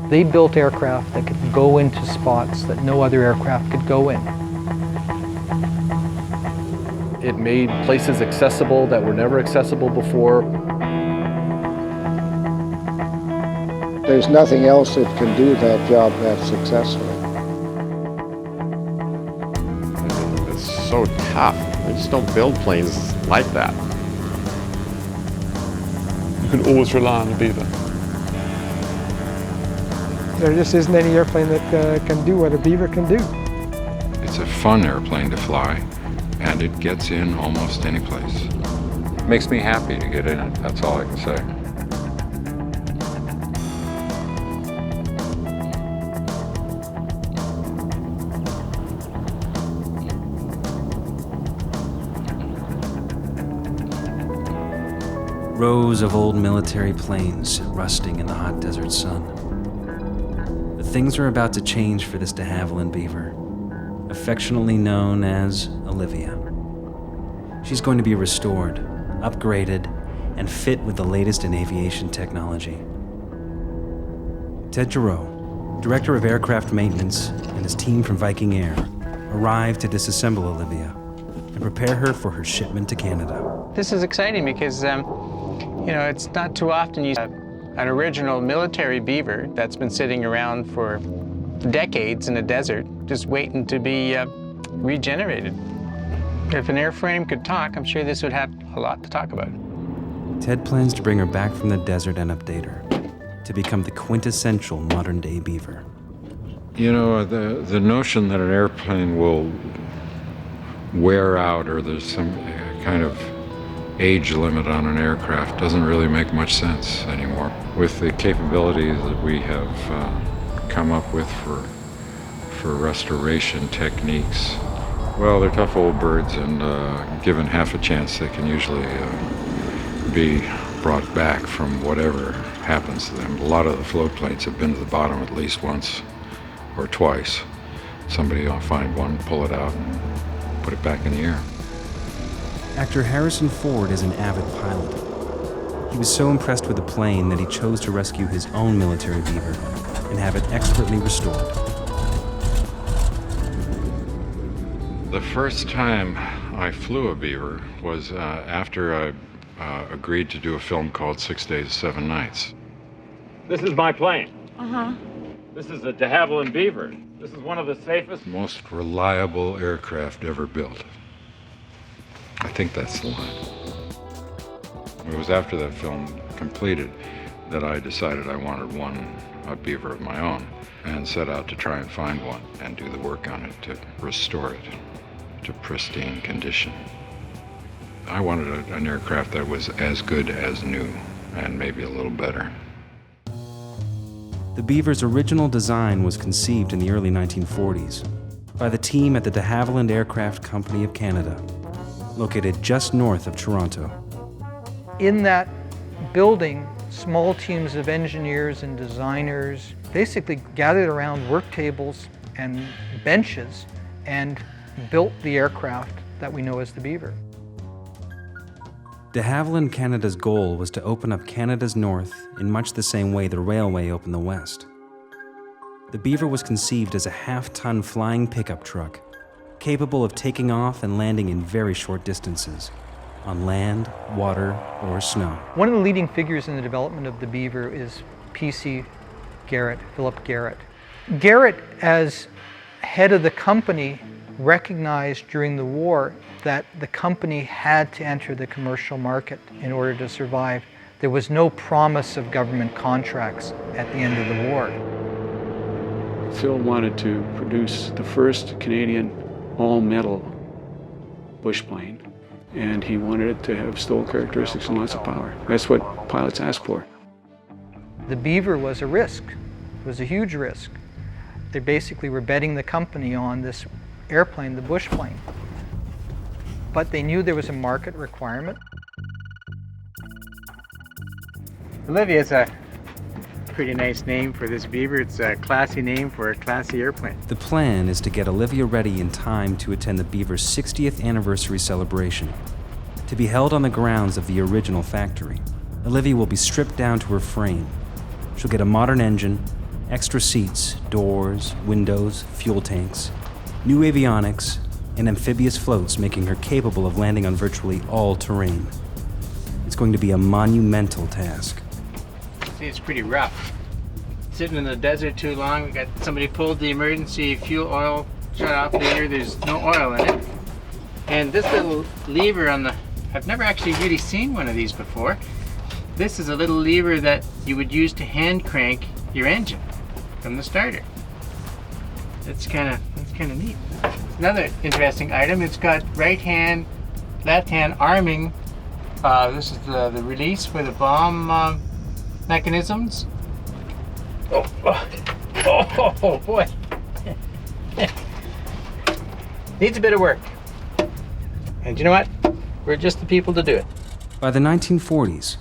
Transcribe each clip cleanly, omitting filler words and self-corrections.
They built aircraft that could go into spots that no other aircraft could go in. It made places accessible that were never accessible before. There's nothing else that can do that job that successfully. It's so tough. I just don't build planes like that. You can always rely on the Beaver. There just isn't any airplane that can do what a Beaver can do. It's a fun airplane to fly, and it gets in almost any place. Makes me happy to get in it, that's all I can say. Rows of old military planes rusting in the hot desert sun. But things are about to change for this de Havilland Beaver, affectionately known as Olivia. She's going to be restored, upgraded, and fit with the latest in aviation technology. Ted Giroux, Director of Aircraft Maintenance, and his team from Viking Air arrived to disassemble Olivia and prepare her for her shipment to Canada. This is exciting because you know, it's not too often you see an original military Beaver that's been sitting around for decades in a desert, just waiting to be regenerated. If an airframe could talk, I'm sure this would have a lot to talk about. Ted plans to bring her back from the desert and update her to become the quintessential modern-day Beaver. You know, the notion that an airplane will wear out or there's some kind of age limit on an aircraft doesn't really make much sense anymore. With the capabilities that we have come up with for restoration techniques, well, they're tough old birds, and given half a chance, they can usually be brought back from whatever happens to them. A lot of the float planes have been to the bottom at least once or twice. Somebody will find one, pull it out, and put it back in the air. Actor Harrison Ford is an avid pilot. He was so impressed with the plane that he chose to rescue his own military Beaver and have it expertly restored. The first time I flew a Beaver was after I agreed to do a film called 6 Days, 7 Nights. This is my plane. This is a de Havilland Beaver. This is one of the safest, Most reliable aircraft ever built. I think that's the line. It was after that film completed that I decided I wanted a Beaver of my own, and set out to try and find one and do the work on it to restore it to pristine condition. I wanted an aircraft that was as good as new, and maybe a little better. The Beaver's original design was conceived in the early 1940s by the team at the de Havilland Aircraft Company of Canada, located just north of Toronto. In that building, small teams of engineers and designers basically gathered around work tables and benches and built the aircraft that we know as the Beaver. De Havilland Canada's goal was to open up Canada's north in much the same way the railway opened the west. The Beaver was conceived as a half-ton flying pickup truck, capable of taking off and landing in very short distances, on land, water, or snow. One of the leading figures in the development of the Beaver is P.C. Garrett, Philip Garrett. Garrett, as head of the company, recognized during the war that the company had to enter the commercial market in order to survive. There was no promise of government contracts at the end of the war. Phil wanted to produce the first Canadian all-metal bush plane, and he wanted it to have stoll characteristics and lots of power. That's what pilots ask for. The Beaver was a risk. It was a huge risk. They basically were betting the company on this airplane, the bush plane. But they knew there was a market requirement. Olivia is a pretty nice name for this Beaver. It's a classy name for a classy airplane. The plan is to get Olivia ready in time to attend the Beaver's 60th anniversary celebration, to be held on the grounds of the original factory. Olivia will be stripped down to her frame. She'll get a modern engine, Extra seats, doors, windows, fuel tanks, new avionics, and amphibious floats making her capable of landing on virtually all terrain. It's going to be a monumental task. See, it's pretty rough. Sitting in the desert too long, we got somebody pulled the emergency fuel oil shut off there. There's no oil in it. And this little lever on the, I've never actually really seen one of these before. This is a little lever that you would use to hand crank your engine from the starter. That's kind of neat. Another interesting item, it's got right hand, left hand arming. This is the release for the bomb mechanisms. Oh boy. Needs a bit of work. And you know what? We're just the people to do it. By the 1940s,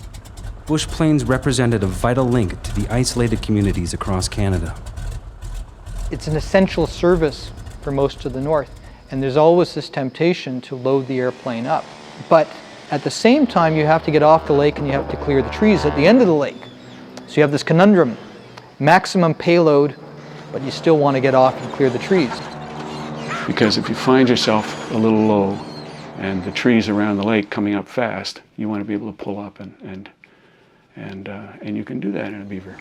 bush planes represented a vital link to the isolated communities across Canada. It's an essential service for most of the North, and there's always this temptation to load the airplane up. But at the same time, you have to get off the lake and you have to clear the trees at the end of the lake. So you have this conundrum, maximum payload, but you still want to get off and clear the trees. Because if you find yourself a little low and the trees around the lake coming up fast, you want to be able to pull up and you can do that in a Beaver.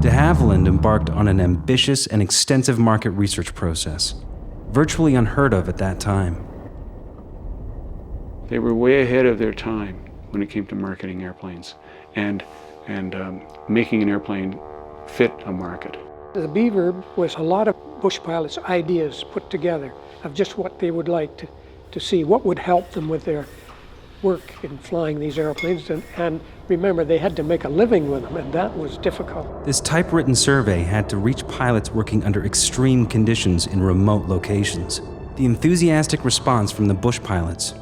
De Havilland embarked on an ambitious and extensive market research process, virtually unheard of at that time. They were way ahead of their time when it came to marketing airplanes and making an airplane fit a market. The Beaver was a lot of bush pilots' ideas put together of just what they would like to see, what would help them with their work in flying these airplanes. And remember, they had to make a living with them, and that was difficult. This typewritten survey had to reach pilots working under extreme conditions in remote locations. The enthusiastic response from the bush pilots,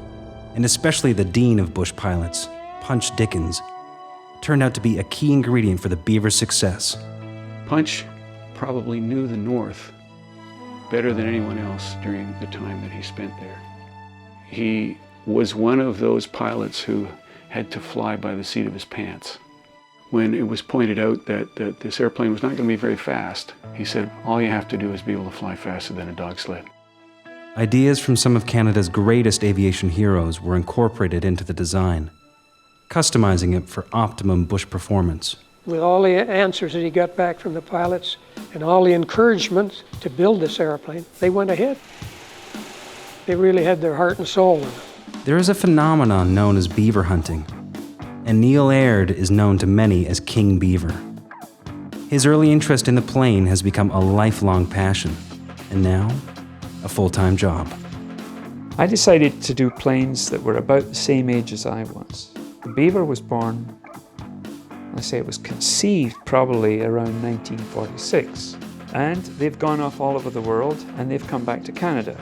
and especially the dean of bush pilots, Punch Dickens, turned out to be a key ingredient for the Beaver's success. Punch probably knew the North better than anyone else during the time that he spent there. He was one of those pilots who had to fly by the seat of his pants. When it was pointed out that this airplane was not going to be very fast, he said, all you have to do is be able to fly faster than a dog sled. Ideas from some of Canada's greatest aviation heroes were incorporated into the design, customizing it for optimum bush performance. With all the answers that he got back from the pilots and all the encouragement to build this airplane, they went ahead. They really had their heart and soul in it. There is a phenomenon known as beaver hunting, and Neil Aird is known to many as King Beaver. His early interest in the plane has become a lifelong passion, and now, a full-time job. I decided to do planes that were about the same age as I was. The Beaver was born, let's say it was conceived probably around 1946, and they've gone off all over the world and they've come back to Canada.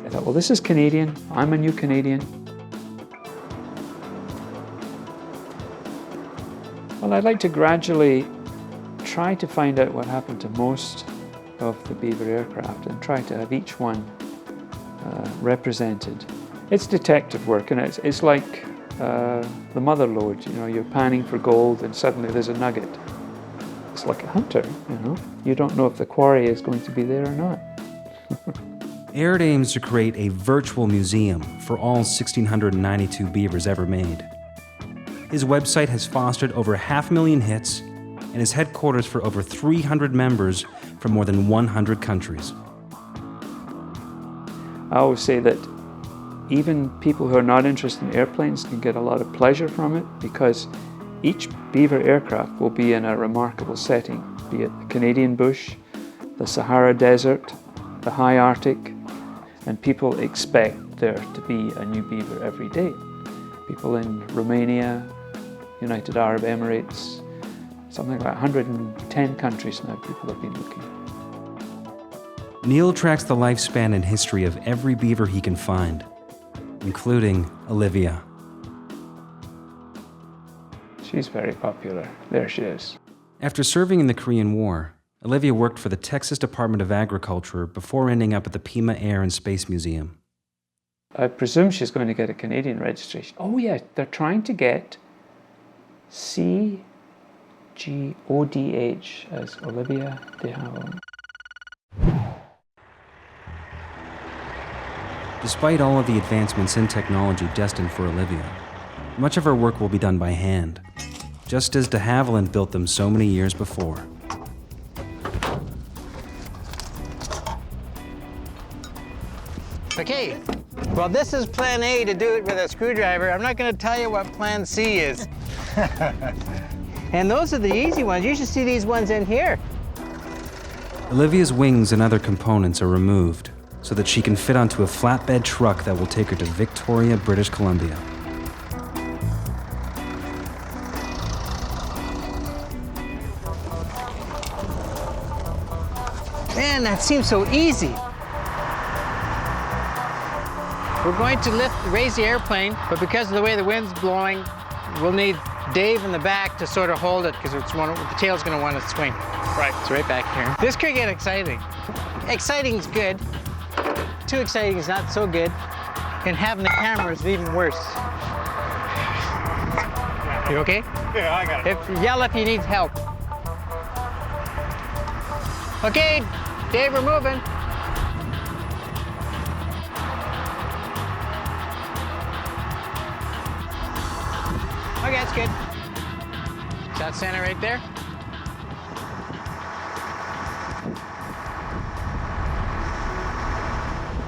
I thought, well, this is Canadian, I'm a new Canadian. Well, I'd like to gradually try to find out what happened to most of the Beaver aircraft and try to have each one represented. It's detective work, and it's like the mother lode, you know, you're panning for gold and suddenly there's a nugget. It's like a hunter, you know. You don't know if the quarry is going to be there or not. Aird aims to create a virtual museum for all 1,692 beavers ever made. His website has fostered over 500,000 hits and is headquarters for over 300 members from more than 100 countries. I always say that even people who are not interested in airplanes can get a lot of pleasure from it because each Beaver aircraft will be in a remarkable setting, be it the Canadian bush, the Sahara Desert, the high Arctic, and people expect there to be a new Beaver every day. People in Romania, United Arab Emirates, something like 110 countries now people have been looking. Neil tracks the lifespan and history of every beaver he can find, including Olivia. She's very popular. There she is. After serving in the Korean War, Olivia worked for the Texas Department of Agriculture before ending up at the Pima Air and Space Museum. I presume she's going to get a Canadian registration. Oh yeah, they're trying to get C-G-O-D-H as Olivia de Havilland. Despite all of the advancements in technology destined for Olivia, much of her work will be done by hand, just as de Havilland built them so many years before. Okay, well this is plan A to do it with a screwdriver. I'm not going to tell you what plan C is. And those are the easy ones. You should see these ones in here. Olivia's wings and other components are removed so that she can fit onto a flatbed truck that will take her to Victoria, British Columbia. Man, that seems so easy. We're going to raise the airplane, but because of the way the wind's blowing, we'll need Dave in the back to sort of hold it because the tail's going to want to swing. Right, it's right back here. This could get exciting. Exciting's good. Too exciting is not so good. And having the camera is even worse. You okay? Yeah, I got it. Yell if you need help. Okay, Dave, we're moving. Okay, that's good. Is that center right there?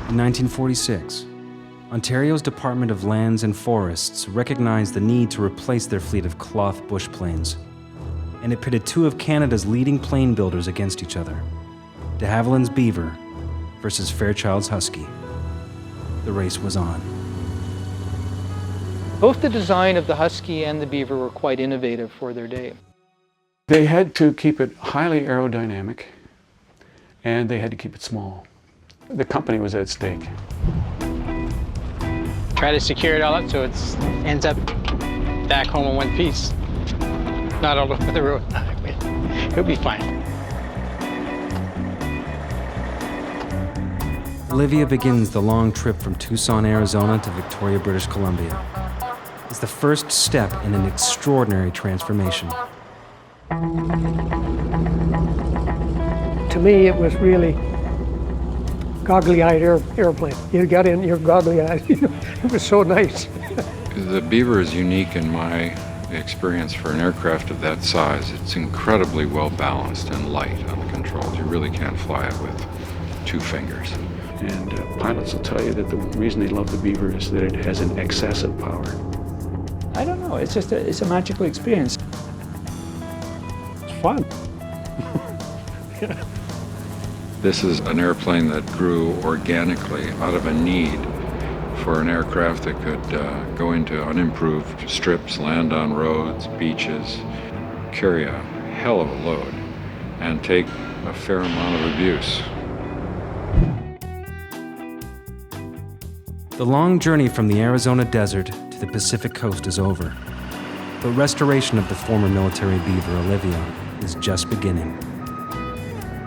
In 1946, Ontario's Department of Lands and Forests recognized the need to replace their fleet of cloth bush planes, and it pitted two of Canada's leading plane builders against each other, de Havilland's Beaver versus Fairchild's Husky. The race was on. Both the design of the Husky and the Beaver were quite innovative for their day. They had to keep it highly aerodynamic, and they had to keep it small. The company was at stake. Try to secure it all up so it ends up back home in one piece. Not all over the road. It'll be fine. Olivia begins the long trip from Tucson, Arizona to Victoria, British Columbia. It's the first step in an extraordinary transformation. To me, it was really goggly-eyed airplane. You got in, you're goggly-eyed. It was so nice. The Beaver is unique in my experience for an aircraft of that size. It's incredibly well balanced and light on the controls. You really can't fly it with two fingers. And pilots will tell you that the reason they love the Beaver is that it has an excessive power. I don't know, it's just it's a magical experience. It's fun. This is an airplane that grew organically out of a need for an aircraft that could go into unimproved strips, land on roads, beaches, carry a hell of a load, and take a fair amount of abuse. The long journey from the Arizona desert to the Pacific coast is over, but restoration of the former military Beaver, Olivia, is just beginning.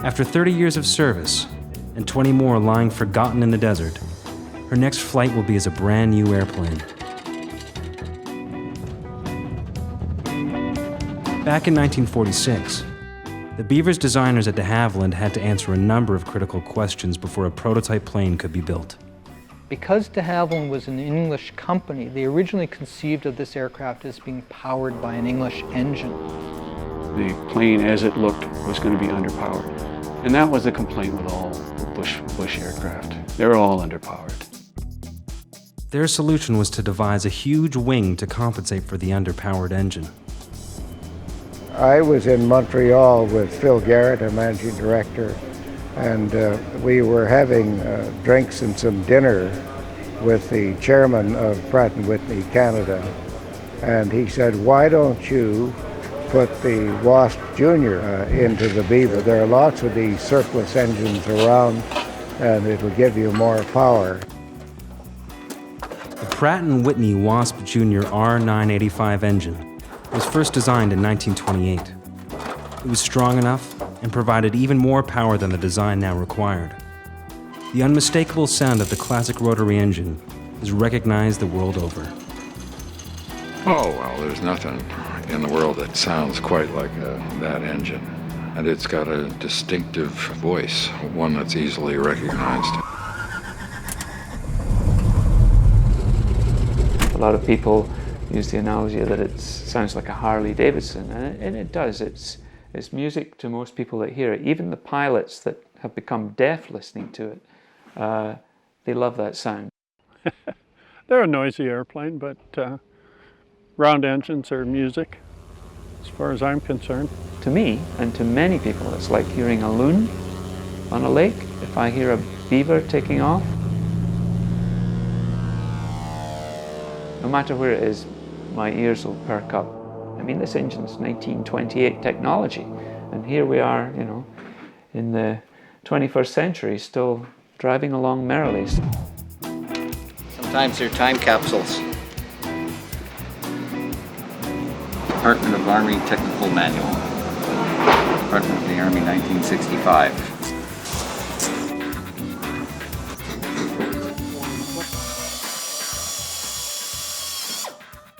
After 30 years of service and 20 more lying forgotten in the desert, her next flight will be as a brand new airplane. Back in 1946, the Beaver's designers at de Havilland had to answer a number of critical questions before a prototype plane could be built. Because de Havilland was an English company, they originally conceived of this aircraft as being powered by an English engine. The plane, as it looked, was going to be underpowered. And that was the complaint with all Bush aircraft. They were all underpowered. Their solution was to devise a huge wing to compensate for the underpowered engine. I was in Montreal with Phil Garrett, our managing director, and we were having drinks and some dinner with the chairman of Pratt & Whitney Canada. And he said, why don't you put the Wasp Junior into the Beaver? There are lots of these surplus engines around, and it'll give you more power. The Pratt & Whitney Wasp Junior R985 engine was first designed in 1928. It was strong enough and provided even more power than the design now required. The unmistakable sound of the classic rotary engine is recognized the world over. Oh, well, there's nothing in the world that sounds quite like that engine. And it's got a distinctive voice, one that's easily recognized. A lot of people use the analogy that it sounds like a Harley Davidson, and it does. It's music to most people that hear it. Even the pilots that have become deaf listening to it, they love that sound. They're a noisy airplane, but round engines are music, as far as I'm concerned. To me, and to many people, it's like hearing a loon on a lake. If I hear a beaver taking off, no matter where it is, my ears will perk up. I mean, this engine's 1928 technology, and here we are, you know, in the 21st century, still driving along merrily. Sometimes they're time capsules. Department of Army Technical Manual. Department of the Army, 1965.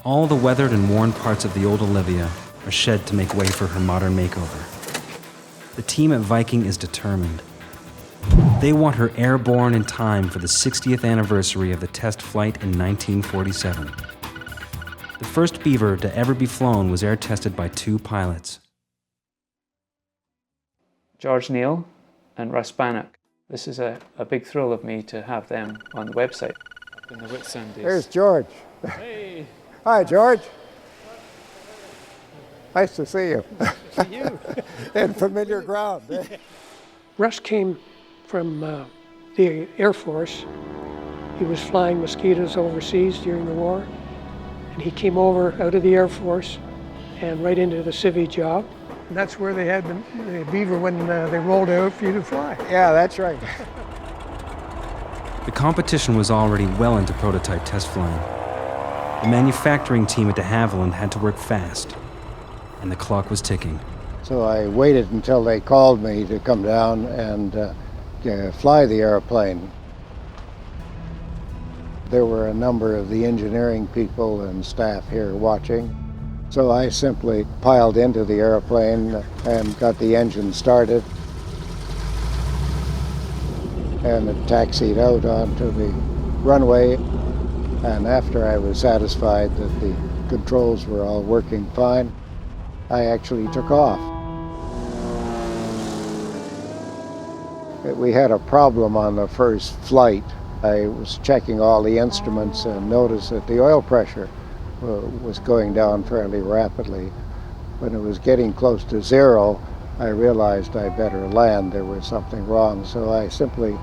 All the weathered and worn parts of the old Olivia are shed to make way for her modern makeover. The team at Viking is determined. They want her airborne in time for the 60th anniversary of the test flight in 1947. The first Beaver to ever be flown was air tested by 2 pilots. George Neal and Russ Bannock. This is a big thrill of me to have them on the website. Up in the Whitsundays. There's George. Hey. Hi, George. Nice to see you. See you. In familiar ground. Eh? Russ came from the Air Force. He was flying mosquitoes overseas during the war. And he came over out of the Air Force and right into the civvy job. And that's where they had the Beaver when they rolled out for you to fly. Yeah, that's right. The competition was already well into prototype test flying. The manufacturing team at de Havilland had to work fast, and the clock was ticking. So I waited until they called me to come down and fly the airplane. There were a number of the engineering people and staff here watching. So I simply piled into the airplane and got the engine started. And it taxied out onto the runway. And after I was satisfied that the controls were all working fine, I actually took off. We had a problem on the first flight. I was checking all the instruments and noticed that the oil pressure was going down fairly rapidly. When it was getting close to 0, I realized I better land. There was something wrong, so I simply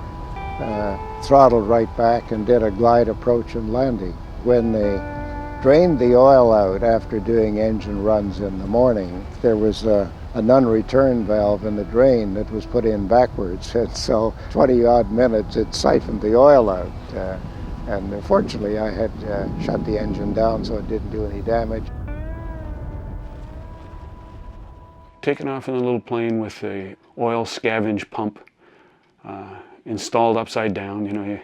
throttled right back and did a glide approach and landing. When they drained the oil out after doing engine runs in the morning, there was a non-return valve in the drain that was put in backwards, and so 20-odd minutes it siphoned the oil out. And fortunately I had shut the engine down so it didn't do any damage. Taking off in a little plane with the oil scavenge pump installed upside down, you know,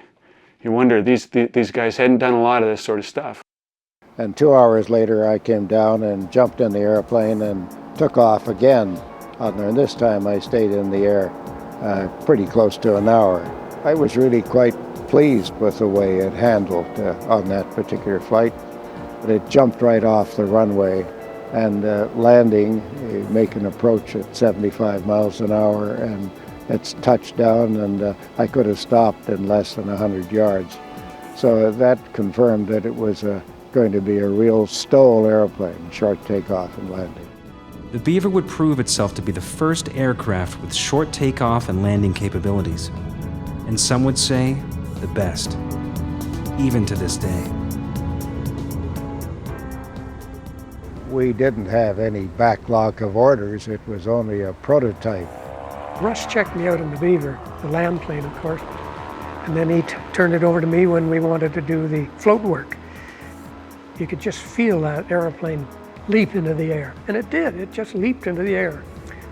you wonder, these guys hadn't done a lot of this sort of stuff. And 2 hours later I came down and jumped in the airplane and took off again. And this time I stayed in the air pretty close to an hour. I was really quite pleased with the way it handled on that particular flight. But it jumped right off the runway and landing, make an approach at 75 miles an hour, and it's touched down, and I could have stopped in less than 100 yards. So that confirmed that it was going to be a real STOL airplane, short takeoff and landing. The Beaver would prove itself to be the first aircraft with short takeoff and landing capabilities. And some would say, the best, even to this day. We didn't have any backlog of orders. It was only a prototype. Russ checked me out in the Beaver, the land plane, of course, and then he turned it over to me when we wanted to do the float work. You could just feel that airplane leap into the air, and it did. It just leaped into the air.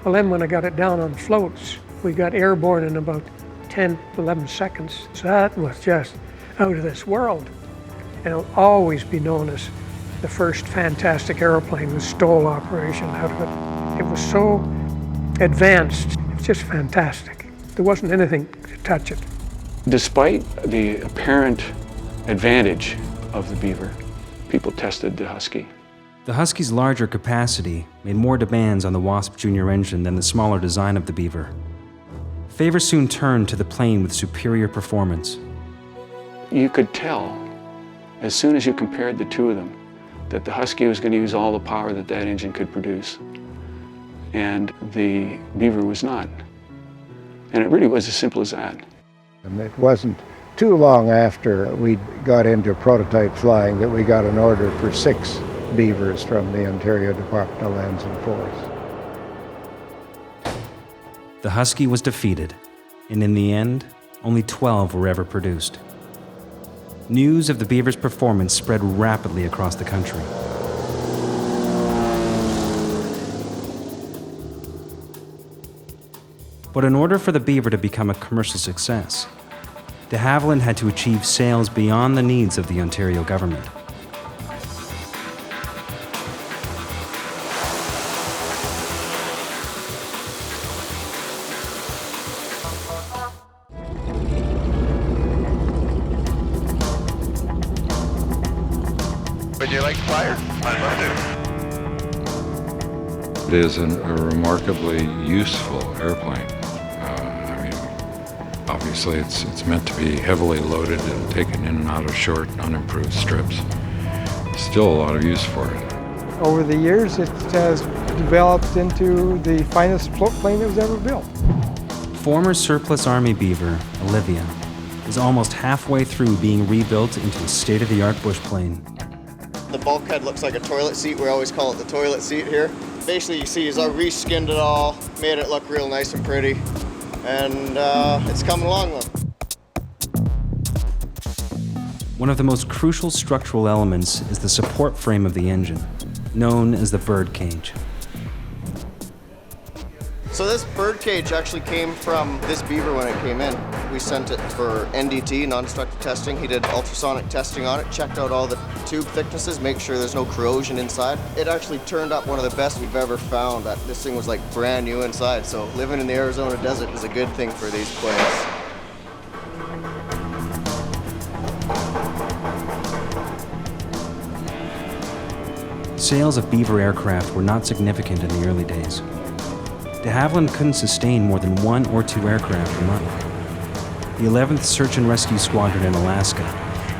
Well, then when I got it down on floats, we got airborne in about 10, 11 seconds. So that was just out of this world. And it'll always be known as the first fantastic airplane was STOL operation out of it. It was so advanced, it's just fantastic. There wasn't anything to touch it. Despite the apparent advantage of the Beaver, people tested the Husky. The Husky's larger capacity made more demands on the Wasp Junior engine than the smaller design of the Beaver. Favor soon turned to the plane with superior performance. You could tell, as soon as you compared the two of them, that the Husky was going to use all the power that that engine could produce, and the Beaver was not. And it really was as simple as that. And it wasn't too long after we got into prototype flying that we got an order for 6 Beavers from the Ontario Department of Lands and Forests. The Husky was defeated, and in the end, only 12 were ever produced. News of the Beaver's performance spread rapidly across the country. But in order for the Beaver to become a commercial success, de Havilland had to achieve sales beyond the needs of the Ontario government. Would you like fire? I'd love to. It is a remarkably useful airplane. Obviously, it's meant to be heavily loaded and taken in and out of short, unimproved strips. Still a lot of use for it. Over the years, it has developed into the finest float plane that was ever built. Former surplus Army Beaver, Olivia, is almost halfway through being rebuilt into a state-of-the-art bush plane. The bulkhead looks like a toilet seat. We always call it the toilet seat here. Basically, you see, I reskinned it all, made it look real nice and pretty, and it's coming along though. One of the most crucial structural elements is the support frame of the engine, known as the bird cage. So this bird cage actually came from this Beaver when it came in. We sent it for NDT, non-destructive testing. He did ultrasonic testing on it, checked out all the tube thicknesses, make sure there's no corrosion inside. It actually turned up one of the best we've ever found. This thing was like brand new inside, so living in the Arizona desert is a good thing for these planes. Sales of Beaver aircraft were not significant in the early days. De Havilland couldn't sustain more than 1 or 2 aircraft a month. The 11th Search and Rescue Squadron in Alaska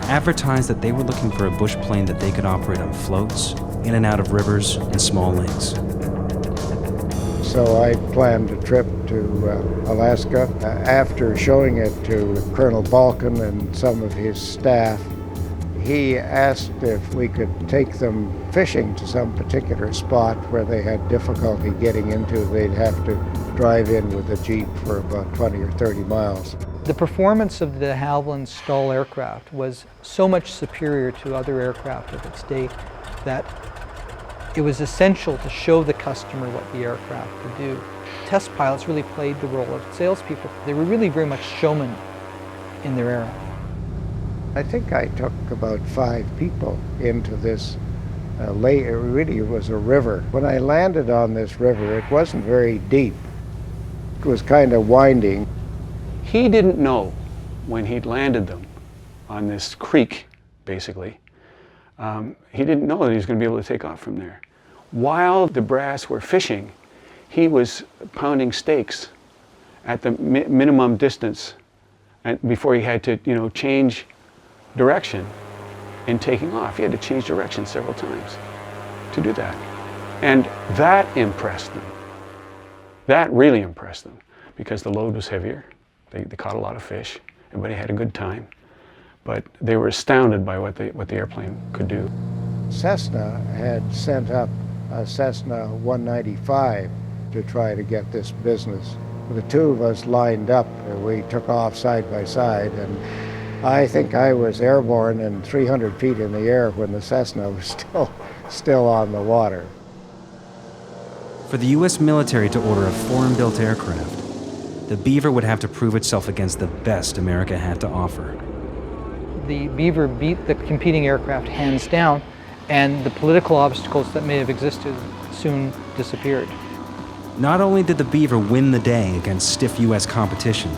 advertised that they were looking for a bush plane that they could operate on floats, in and out of rivers and small lakes. So I planned a trip to Alaska. After showing it to Colonel Balkin and some of his staff, he asked if we could take them fishing to some particular spot where they had difficulty getting into. They'd have to drive in with a Jeep for about 20 or 30 miles. The performance of the Havilland STOL aircraft was so much superior to other aircraft of its day that it was essential to show the customer what the aircraft could do. Test pilots really played the role of salespeople. They were really very much showmen in their era. I think I took about 5 people into this lake. It really was a river. When I landed on this river, it wasn't very deep. It was kind of winding. He didn't know when he'd landed them on this creek, basically, he didn't know that he was going to be able to take off from there. While the brass were fishing, he was pounding stakes at the minimum distance and before he had to, change direction in taking off. He had to change direction several times to do that. And that impressed them. That really impressed them because the load was heavier. They caught a lot of fish. Everybody had a good time. But they were astounded by what the airplane could do. Cessna had sent up a Cessna 195 to try to get this business. The two of us lined up. We took off side by side, and I think I was airborne and 300 feet in the air when the Cessna was still on the water. For the U.S. military to order a foreign-built aircraft, the Beaver would have to prove itself against the best America had to offer. The Beaver beat the competing aircraft hands down, and the political obstacles that may have existed soon disappeared. Not only did the Beaver win the day against stiff U.S. competition,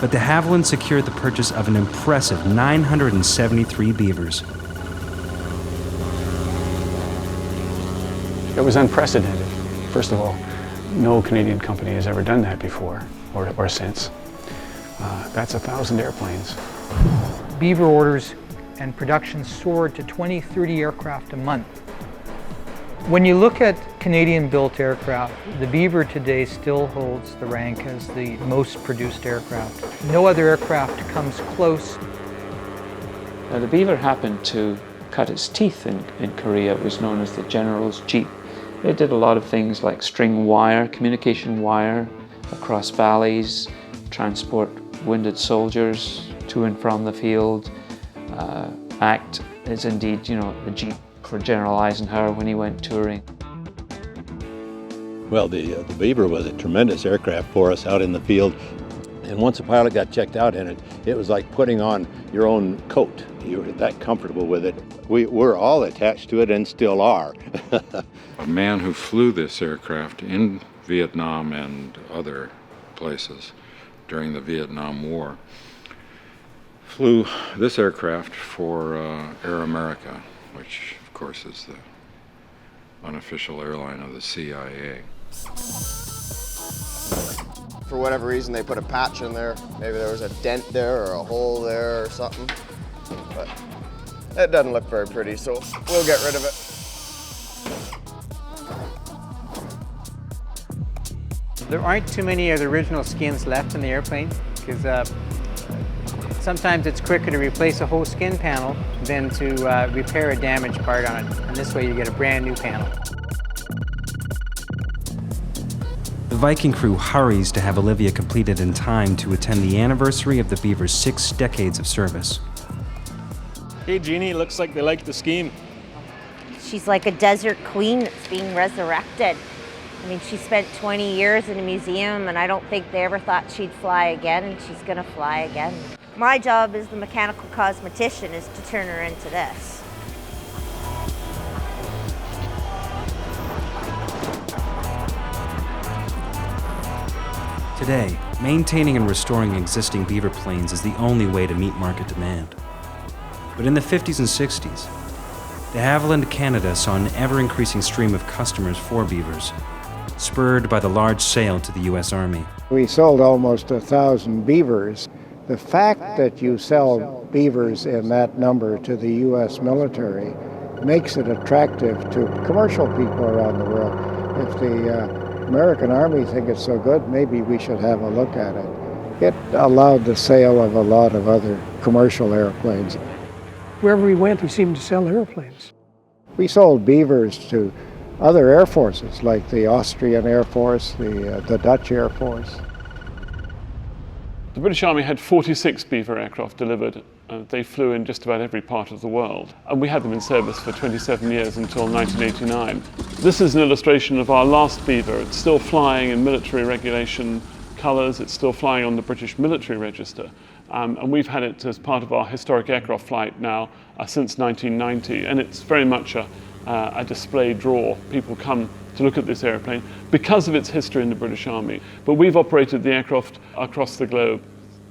but de Havilland secured the purchase of an impressive 973 beavers. It was unprecedented. First of all, no Canadian company has ever done that before or since. That's 1,000 airplanes. Beaver orders and production soared to 20-30 aircraft a month. When you look at Canadian-built aircraft, the Beaver today still holds the rank as the most produced aircraft. No other aircraft comes close. Now, the Beaver happened to cut its teeth in Korea. It was known as the General's Jeep. It did a lot of things like string wire, communication wire across valleys, transport wounded soldiers to and from the field, act as indeed, the Jeep for General Eisenhower when he went touring. Well, the Beaver was a tremendous aircraft for us out in the field. And once a pilot got checked out in it, it was like putting on your own coat. You were that comfortable with it. We're all attached to it and still are. A man who flew this aircraft in Vietnam and other places during the Vietnam War flew this aircraft for Air America, which of course is the unofficial airline of the CIA. For whatever reason, they put a patch in there. Maybe there was a dent there or a hole there or something. But it doesn't look very pretty, so we'll get rid of it. There aren't too many of the original skins left in the airplane because sometimes it's quicker to replace a whole skin panel than to repair a damaged part on it. And this way you get a brand new panel. The Viking crew hurries to have Olivia completed in time to attend the anniversary of the Beaver's 6 decades of service. Hey Jeannie, looks like they like the scheme. She's like a desert queen that's being resurrected. I mean, she spent 20 years in a museum and I don't think they ever thought she'd fly again, and she's gonna fly again. My job as the mechanical cosmetician is to turn her into this. Today, maintaining and restoring existing Beaver planes is the only way to meet market demand. But in the 50s and 60s, de Havilland Canada saw an ever-increasing stream of customers for Beavers, spurred by the large sale to the U.S. Army. We sold almost 1,000 Beavers. The fact that you sell Beavers in that number to the U.S. military makes it attractive to commercial people around the world. If the American Army think it's so good, maybe we should have a look at it. It allowed the sale of a lot of other commercial airplanes. Wherever we went, we seemed to sell airplanes. We sold Beavers to other air forces, like the Austrian Air Force, the Dutch Air Force. The British Army had 46 Beaver aircraft delivered. They flew in just about every part of the world. And we had them in service for 27 years until 1989. This is an illustration of our last Beaver. It's still flying in military regulation colours. It's still flying on the British Military Register. And we've had it as part of our historic aircraft flight now since 1990. And it's very much a display draw. People come to look at this airplane because of its history in the British Army. But we've operated the aircraft across the globe.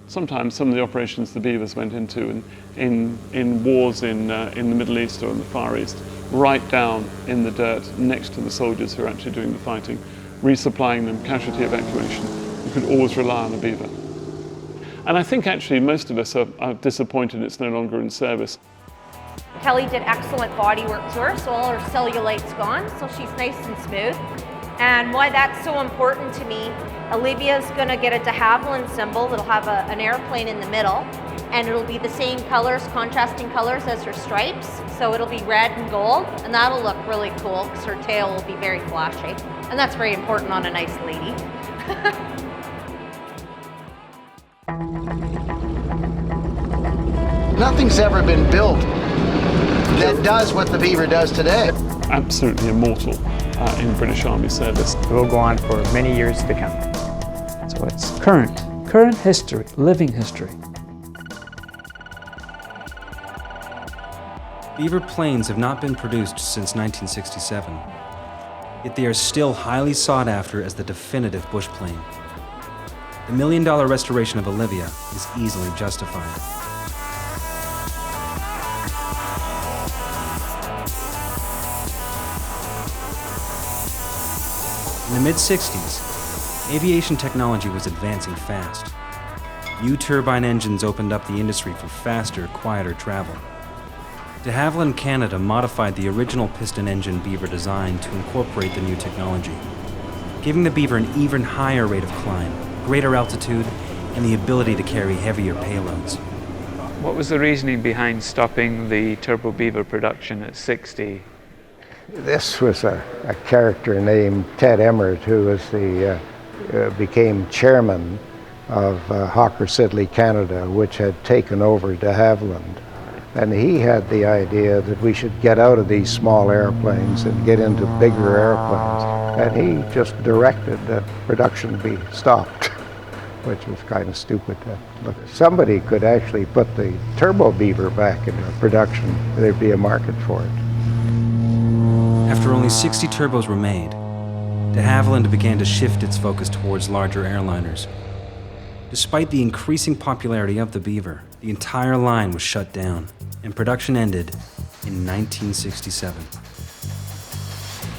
Sometimes some of the operations the Beavers went into in wars in the Middle East or in the Far East, right down in the dirt next to the soldiers who are actually doing the fighting, resupplying them, casualty evacuation. You could always rely on a Beaver. And I think actually most of us are disappointed it's no longer in service. Kelly did excellent bodywork to her, so all her cellulite's gone, so she's nice and smooth. And why that's so important to me, Olivia's gonna get a de Havilland symbol. It'll have an airplane in the middle, and it'll be the same colors, contrasting colors as her stripes. So it'll be red and gold, and that'll look really cool because her tail will be very flashy. And that's very important on a nice lady. Nothing's ever been built that does what the Beaver does today. Absolutely immortal in British Army service. It will go on for many years to come. So it's current history, living history. Beaver planes have not been produced since 1967, yet they are still highly sought after as the definitive bush plane. The $1 million restoration of Olivia is easily justified. In the mid-60s, aviation technology was advancing fast. New turbine engines opened up the industry for faster, quieter travel. De Havilland Canada modified the original piston engine Beaver design to incorporate the new technology, giving the Beaver an even higher rate of climb, greater altitude, and the ability to carry heavier payloads. What was the reasoning behind stopping the Turbo Beaver production at 60? This was a character named Ted Emmert, who was became chairman of Hawker Siddeley Canada, which had taken over de Havilland. And he had the idea that we should get out of these small airplanes and get into bigger airplanes. And he just directed that production be stopped, which was kind of stupid. Look, if somebody could actually put the Turbo Beaver back into production, there'd be a market for it. After only 60 turbos were made, de Havilland began to shift its focus towards larger airliners. Despite the increasing popularity of the Beaver, the entire line was shut down, and production ended in 1967.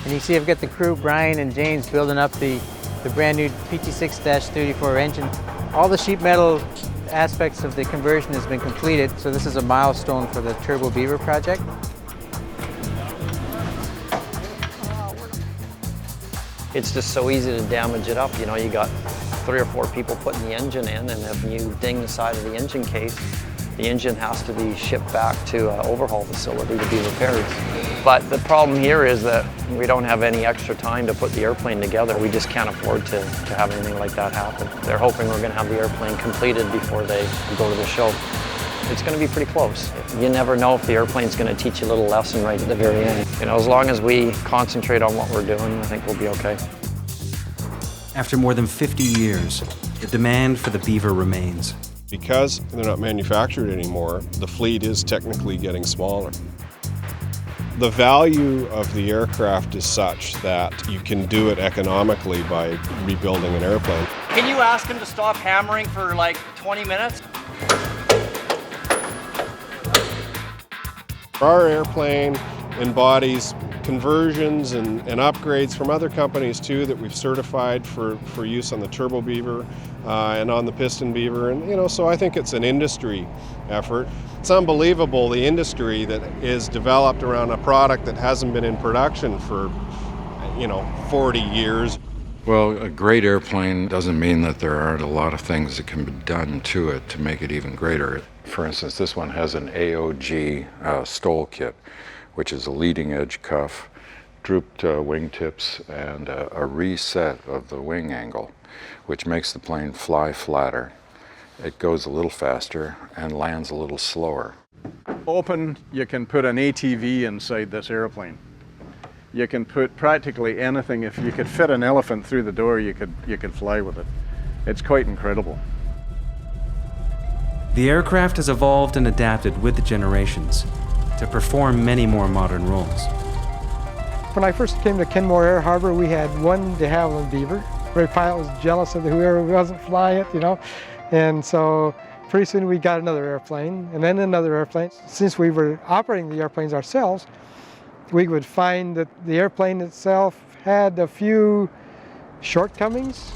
And you see I've got the crew, Brian and James, building up the brand new PT6-34 engine. All the sheet metal aspects of the conversion has been completed, so this is a milestone for the Turbo Beaver project. It's just so easy to damage it up. You know, you got 3 or 4 people putting the engine in, and if you ding the side of the engine case, the engine has to be shipped back to an overhaul facility to be repaired. But the problem here is that we don't have any extra time to put the airplane together. We just can't afford to have anything like that happen. They're hoping we're going to have the airplane completed before they go to the show. It's going to be pretty close. You never know if the airplane's going to teach you a little lesson right at the very end. You know, as long as we concentrate on what we're doing, I think we'll be okay. After more than 50 years, the demand for the Beaver remains. Because they're not manufactured anymore, the fleet is technically getting smaller. The value of the aircraft is such that you can do it economically by rebuilding an airplane. Can you ask him to stop hammering for like 20 minutes? Our airplane embodies conversions and upgrades from other companies too that we've certified for use on the Turbo Beaver and on the Piston Beaver, and you know, so I think it's an industry effort. It's unbelievable the industry that is developed around a product that hasn't been in production for 40 years. Well, a great airplane doesn't mean that there aren't a lot of things that can be done to it to make it even greater. For instance, this one has an AOG stole kit, which is a leading edge cuff, drooped wingtips, and a reset of the wing angle, which makes the plane fly flatter. It goes a little faster and lands a little slower. Open, you can put an ATV inside this airplane. You can put practically anything. If you could fit an elephant through the door, you could fly with it. It's quite incredible. The aircraft has evolved and adapted with the generations to perform many more modern roles. When I first came to Kenmore Air Harbor, we had one de Havilland Beaver. Every pilot was jealous of whoever wasn't flying it, you know. And so pretty soon we got another airplane, and then another airplane. Since we were operating the airplanes ourselves, we would find that the airplane itself had a few shortcomings.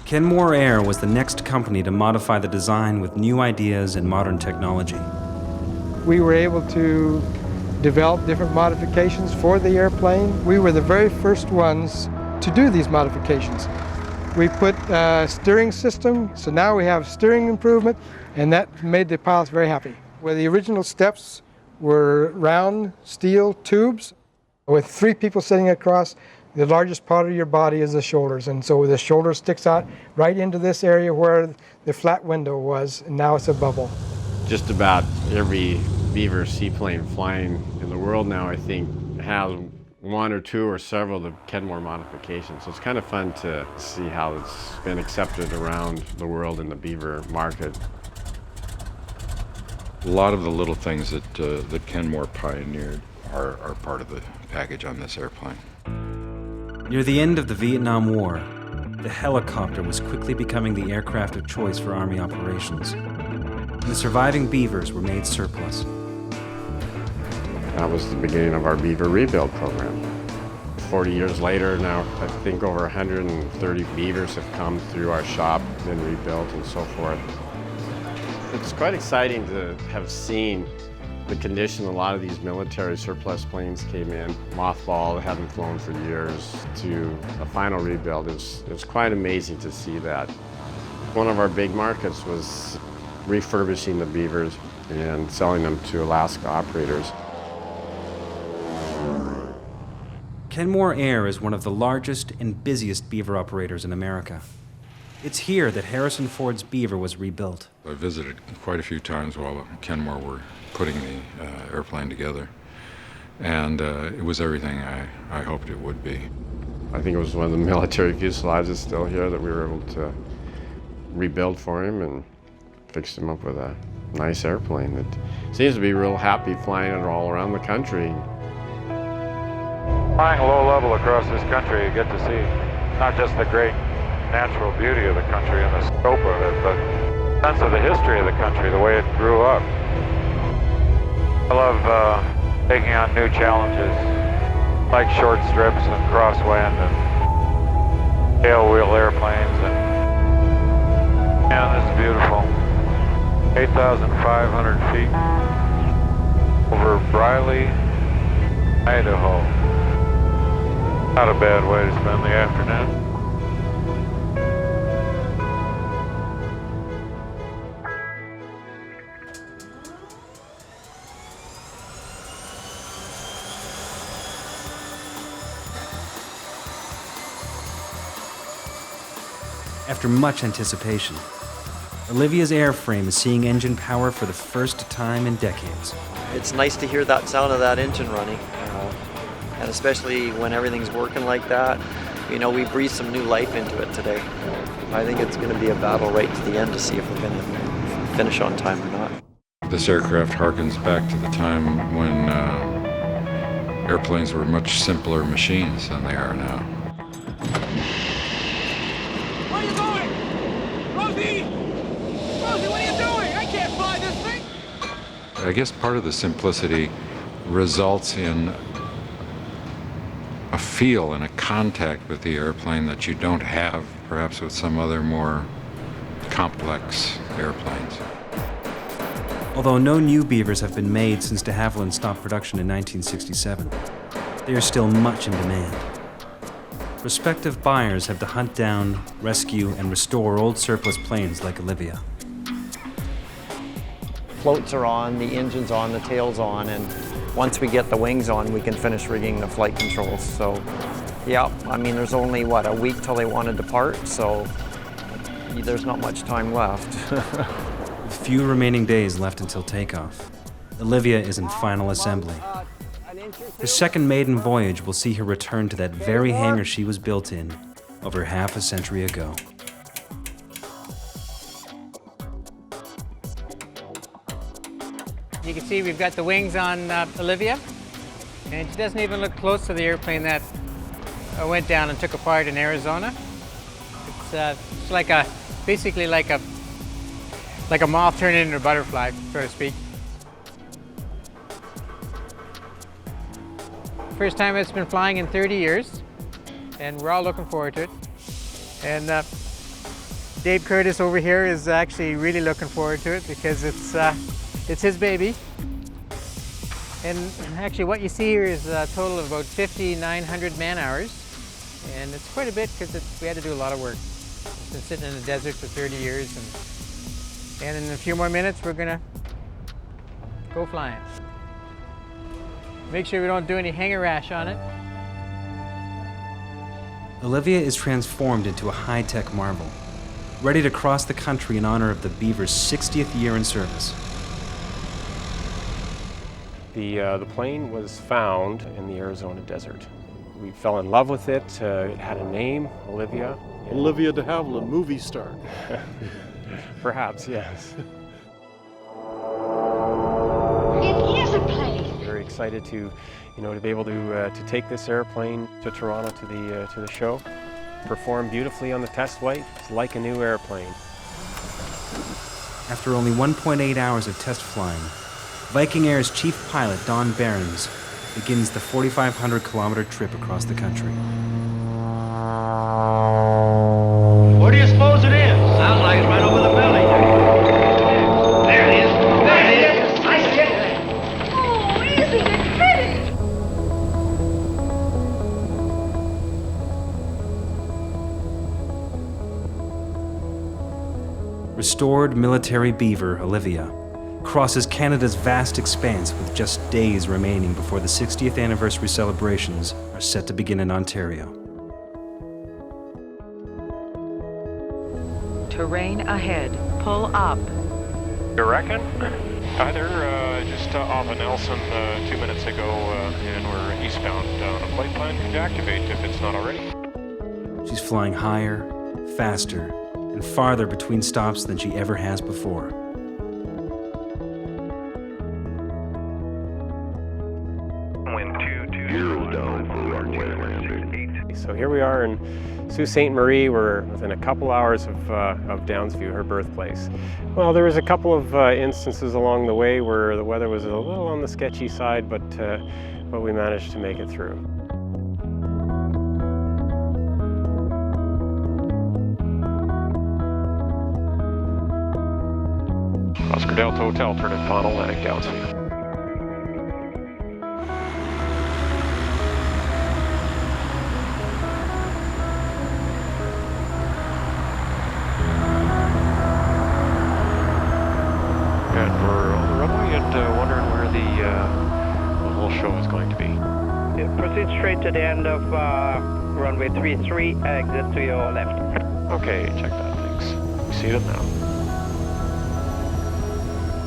Kenmore Air was the next company to modify the design with new ideas and modern technology. We were able to develop different modifications for the airplane. We were the very first ones to do these modifications. We put a steering system, so now we have steering improvement, and that made the pilots very happy. Where the original steps were round steel tubes with 3 people sitting across. The largest part of your body is the shoulders, and so the shoulder sticks out right into this area where the flat window was, and now it's a bubble. Just about every Beaver seaplane flying in the world now, I think, has 1 or 2 or several of the Kenmore modifications. So it's kind of fun to see how it's been accepted around the world in the Beaver market. A lot of the little things that Kenmore pioneered are part of the package on this airplane. Near the end of the Vietnam War, the helicopter was quickly becoming the aircraft of choice for Army operations. And the surviving Beavers were made surplus. That was the beginning of our Beaver rebuild program. 40 years later now, I think over 130 Beavers have come through our shop, been rebuilt and so forth. It's quite exciting to have seen the condition a lot of these military surplus planes came in, mothballed, haven't flown for years, to a final rebuild. It was quite amazing to see that. One of our big markets was refurbishing the Beavers and selling them to Alaska operators. Kenmore Air is one of the largest and busiest Beaver operators in America. It's here that Harrison Ford's Beaver was rebuilt. I visited quite a few times while Kenmore were putting the airplane together, and it was everything I hoped it would be. I think it was one of the military fuselages still here that we were able to rebuild for him and fixed him up with a nice airplane that seems to be real happy flying it all around the country. Flying low level across this country, you get to see not just the great natural beauty of the country and the scope of it, but a sense of the history of the country, the way it grew up. I love taking on new challenges, like short strips and crosswind and tail wheel airplanes. And this is beautiful. 8,500 feet over Briley, Idaho. Not a bad way to spend the afternoon. After much anticipation, Olivia's airframe is seeing engine power for the first time in decades. It's nice to hear that sound of that engine running, and especially when everything's working like that. You know, we breathed some new life into it today. I think it's going to be a battle right to the end to see if we're going to finish on time or not. This aircraft harkens back to the time when airplanes were much simpler machines than they are now. Where are you going? Rosie! Rosie, what are you doing? I can't fly this thing! I guess part of the simplicity results in a feel and a contact with the airplane that you don't have perhaps with some other more complex airplanes. Although no new Beavers have been made since de Havilland stopped production in 1967, they are still much in demand. Prospective buyers have to hunt down, rescue, and restore old surplus planes like Olivia. Floats are on, the engine's on, the tail's on, and once we get the wings on, we can finish rigging the flight controls. So, yeah, I mean, there's only, a week till they want to depart, so there's not much time left. With few remaining days left until takeoff, Olivia is in final assembly. Her second maiden voyage will see her return to that very hangar she was built in over half a century ago. You can see we've got the wings on Olivia, and she doesn't even look close to the airplane that went down and took apart in Arizona. It's like basically like a moth turning into a butterfly, so to speak. First time it's been flying in 30 years, and we're all looking forward to it. And Dave Curtis over here is actually really looking forward to it because it's his baby. And actually what you see here is a total of about 5,900 man-hours. And it's quite a bit because we had to do a lot of work. It's been sitting in the desert for 30 years. And in a few more minutes, we're gonna go flying. Make sure we don't do any hanger rash on it. Olivia is transformed into a high-tech marvel, ready to cross the country in honor of the Beaver's 60th year in service. The plane was found in the Arizona desert. We fell in love with it. It had a name, Olivia. Olivia de Havilland, movie star. Perhaps, yes. excited to, to be able to take this airplane to Toronto to the show. Performed beautifully on the test flight. It's like a new airplane. After only 1.8 hours of test flying, Viking Air's chief pilot, Don Behrens, begins the 4,500-kilometer trip across the country. Where do you suppose it is? Sounds like it's right over the building. There it is. There it is. I see it. Oh, isn't it pretty? Restored military beaver, Olivia, crosses Canada's vast expanse with just days remaining before the 60th anniversary celebrations are set to begin in Ontario. Terrain ahead. Pull up. You reckon? They're just off of Nelson 2 minutes ago, and we're eastbound on a flight plan. Can you activate if it's not already? She's flying higher, faster, and farther between stops than she ever has before. So here we are in Sault Ste. Marie. We're within a couple hours of Downsview, her birthplace. Well, there was a couple of instances along the way where the weather was a little on the sketchy side, but we managed to make it through. Oscar Delta Hotel, turn in final, landing Downsview. And we're on the runway and wondering where the whole show is going to be. Proceed straight to the end of runway 33, exit to your left. Okay, check that, thanks. We see them now.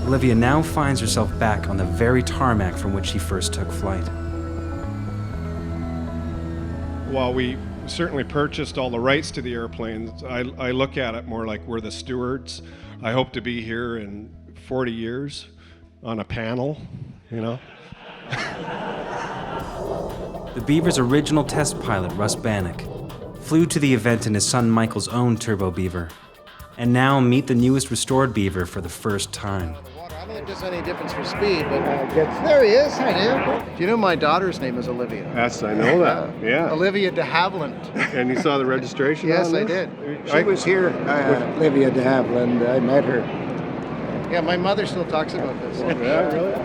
Olivia now finds herself back on the very tarmac from which she first took flight. While we certainly purchased all the rights to the airplanes, I look at it more like we're the stewards. I hope to be here in 40 years on a panel, The Beaver's original test pilot, Russ Bannock, flew to the event in his son Michael's own Turbo Beaver, and now meet the newest restored Beaver for the first time. I don't think there's any difference for speed, but there he is. I do. Do you know my daughter's name is Olivia? Yes, I know that. Yeah. Olivia de Havilland. And you saw the registration? Yes, on I this? did. She was here, Olivia de Havilland. I met her. Yeah, my mother still talks about this. Yeah, really?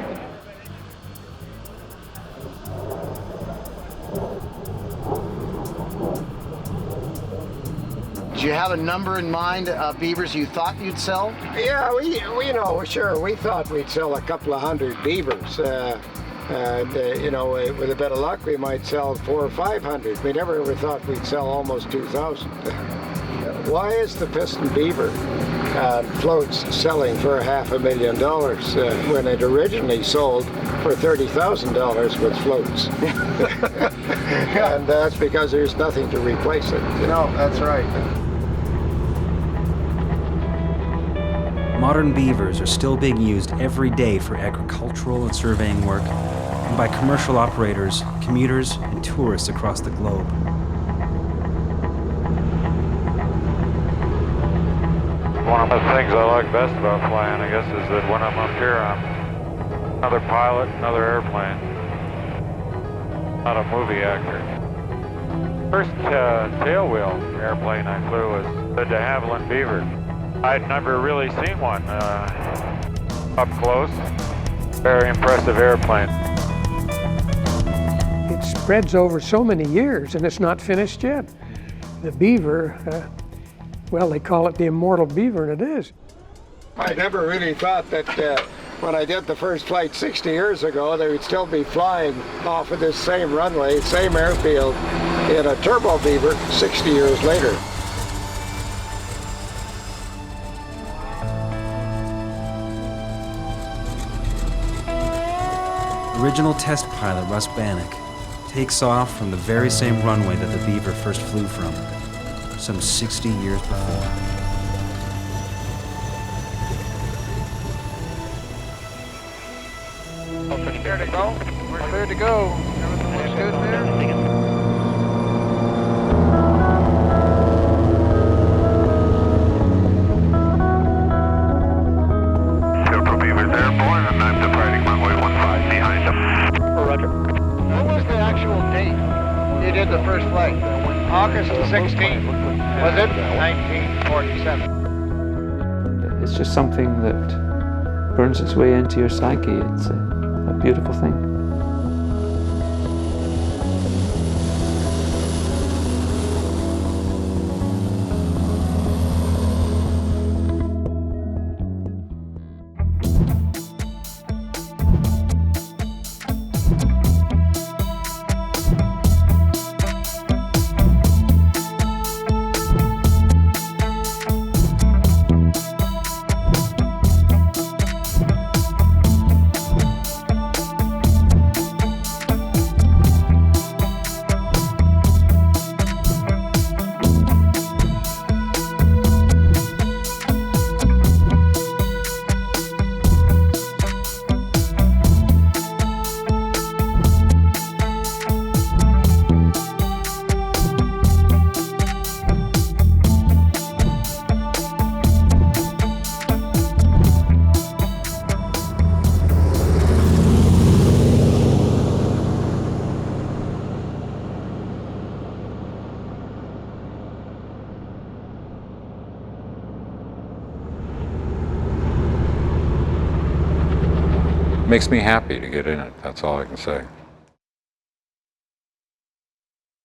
Do you have a number in mind of beavers you thought you'd sell? Yeah, we sure. We thought we'd sell a couple of hundred beavers. And with a bit of luck, we might sell 400 or 500. We never ever thought we'd sell almost 2,000. Why is the piston beaver floats selling for $500,000 when it originally sold for $30,000 with floats? And that's because there's nothing to replace it. That's right. Modern beavers are still being used every day for agricultural and surveying work, and by commercial operators, commuters, and tourists across the globe. One of the things I like best about flying, I guess, is that when I'm up here, I'm another pilot, another airplane, not a movie actor. First tailwheel airplane I flew was the de Havilland Beaver. I'd never really seen one up close. Very impressive airplane. It spreads over so many years and it's not finished yet. The Beaver, they call it the Immortal Beaver, and it is. I never really thought that when I did the first flight 60 years ago, they would still be flying off of this same runway, same airfield, in a Turbo Beaver 60 years later. Original test pilot Russ Bannock takes off from the very same runway that the Beaver first flew from, some 60 years before. Open here to go. We're clear to go. Everything looks good there. Several Beavers airborne, and I'm departing runway 15 behind them. Roger. What was the actual date you did the first flight? August 16th. Was it? 1947. It's just something that burns its way into your psyche. It's a beautiful thing. Makes me happy to get in it, that's all I can say.